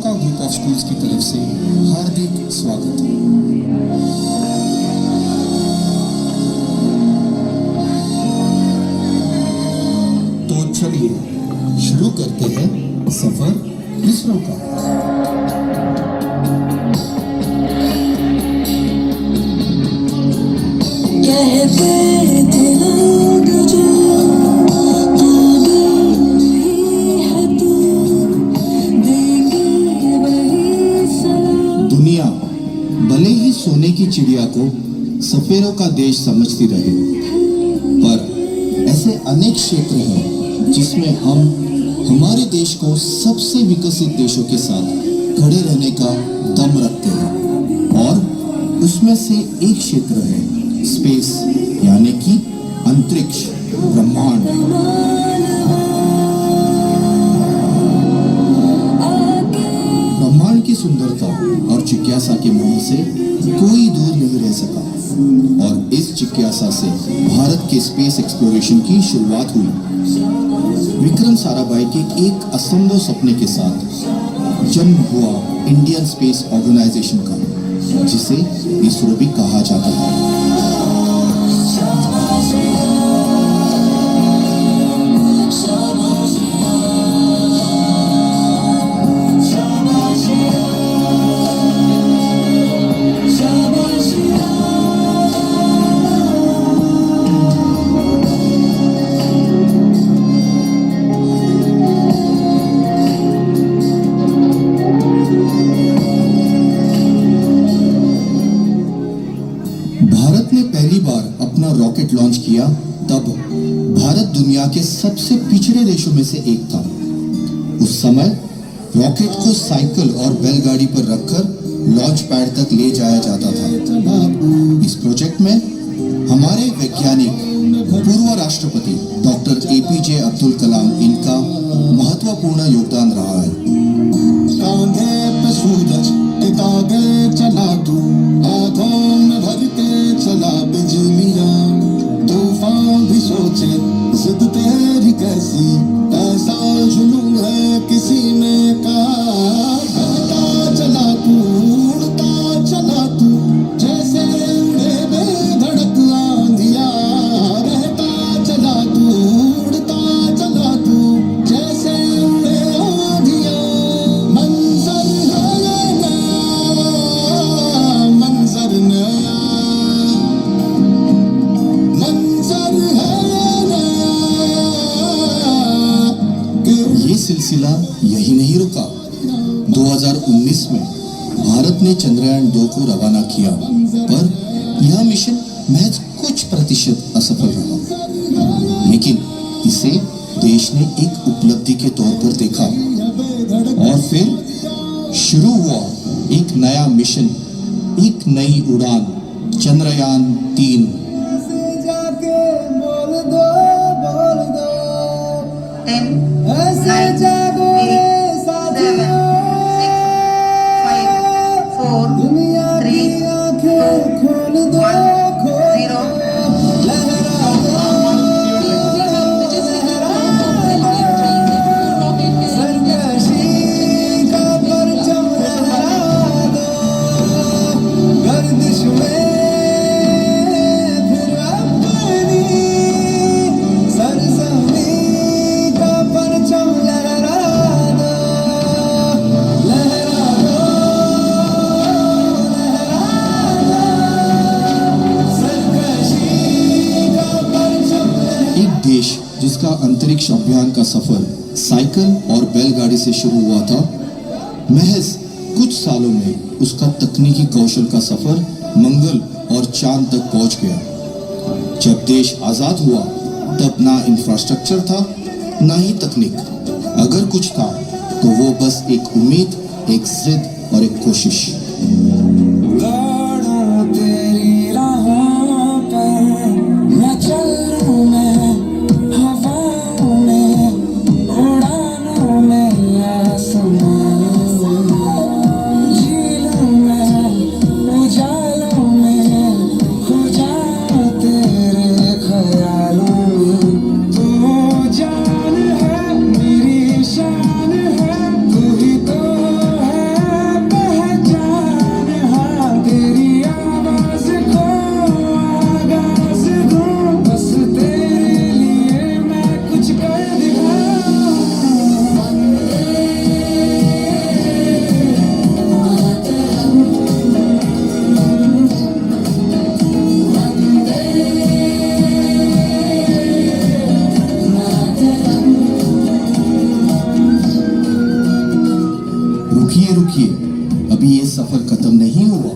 Ashoka group of schools की तरफ से हार्दिक स्वागत है। तो चलिए शुरू करते हैं सफर इसरो का। दुनिया भले ही सोने की चिड़िया को सफेरों का देश समझती रहे, पर ऐसे अनेक क्षेत्र हैं जिसमें हम हमारे देश को सबसे विकसित देशों के साथ खड़े रहने का दम रखते हैं। और उसमें से एक क्षेत्र है स्पेस, यानी कि अंतरिक्ष, ब्रह्मांड। ब्रह्मांड की सुंदरता और जिज्ञासा के मोह से कोई दूर नहीं रह सका, और इस जिज्ञासा से भारत के स्पेस एक्सप्लोरेशन की शुरुआत हुई। विक्रम साराभाई के एक असंभव सपने के साथ जन्म हुआ इंडियन स्पेस ऑर्गेनाइजेशन का, जिसे इसरो भी कहा जाता है। भारत ने पहली बार अपना रॉकेट लॉन्च किया, तब भारत दुनिया के सबसे पिछड़े देशों में से एक था। उस समय रॉकेट को साइकिल और बैलगाड़ी पर रखकर लॉन्च पैड तक ले जाया जाता था। इस प्रोजेक्ट में हमारे वैज्ञानिक पूर्व राष्ट्रपति डॉक्टर APJ अब्दुल कलाम, इनका महत्वपूर्ण योगदान रहा है। कांधे पे सूरज टिकागे चला तू, आंखों में भर के चला बिजलियां, तूफान भी सोचे जिद तेरी कैसी, ऐसा जुनून है किसी ने कहा। उड़ता चला तू, उड़ता चला तू, जैसे उड़े बेधड़क आंधियां, रहता चला तू, उड़ता चला तू, जैसे उड़े आंधियां। मंजर है नया, मंजर नया, मंजर है नया। ये सिलसिला यही नहीं रुका। 2019 में भारत ने चंद्रयान 2 को रवाना किया, पर यह मिशन महज कुछ प्रतिशत असफल रहा। लेकिन इसे देश ने एक उपलब्धि के तौर पर देखा, और फिर शुरू हुआ एक नया मिशन, एक नई उड़ान, चंद्रयान 3। देश जिसका अंतरिक्ष अभियान का सफर साइकिल और बैलगाड़ी से शुरू हुआ था, महज कुछ सालों में उसका तकनीकी कौशल का सफर मंगल और चांद तक पहुंच गया। जब देश आजाद हुआ तब ना इंफ्रास्ट्रक्चर था, ना ही तकनीक। अगर कुछ था तो वो बस एक उम्मीद, एक जिद और एक कोशिश। जान है मेरी शान है, तू ही तो है अभी ये सफर खत्म नहीं हुआ।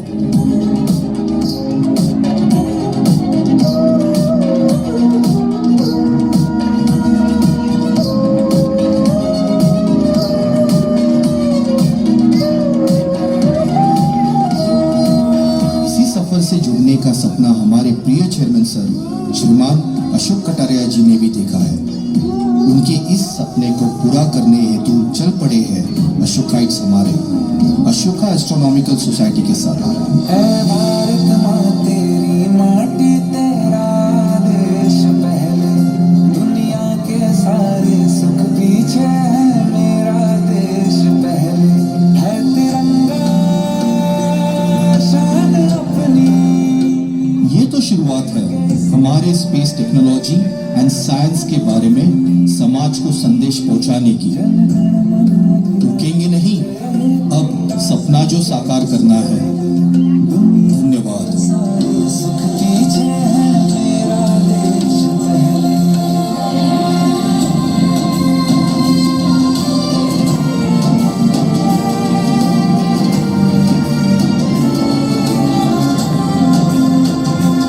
इसी सफर से जुड़ने का सपना हमारे प्रिय चेयरमैन सर श्रीमान अशोक कटारिया जी ने भी देखा है। उनके इस सपने को पूरा करने हेतु चल पड़े हैं अशोकाइट्स हमारे अशोका एस्ट्रोनॉमिकल सोसाइटी के साथ। है भारत माँ तेरी माटी तेरा देश पहले, दुनिया के सारे सुख पीछे है मेरा देश पहले, है तिरंगा शान अपनी। ये तो शुरुआत है हमारे स्पेस टेक्नोलॉजी एंड साइंस के बारे में समाज को संदेश पहुंचाने की। रुकेंगे नहीं, अब सपना जो साकार करना है। धन्यवाद।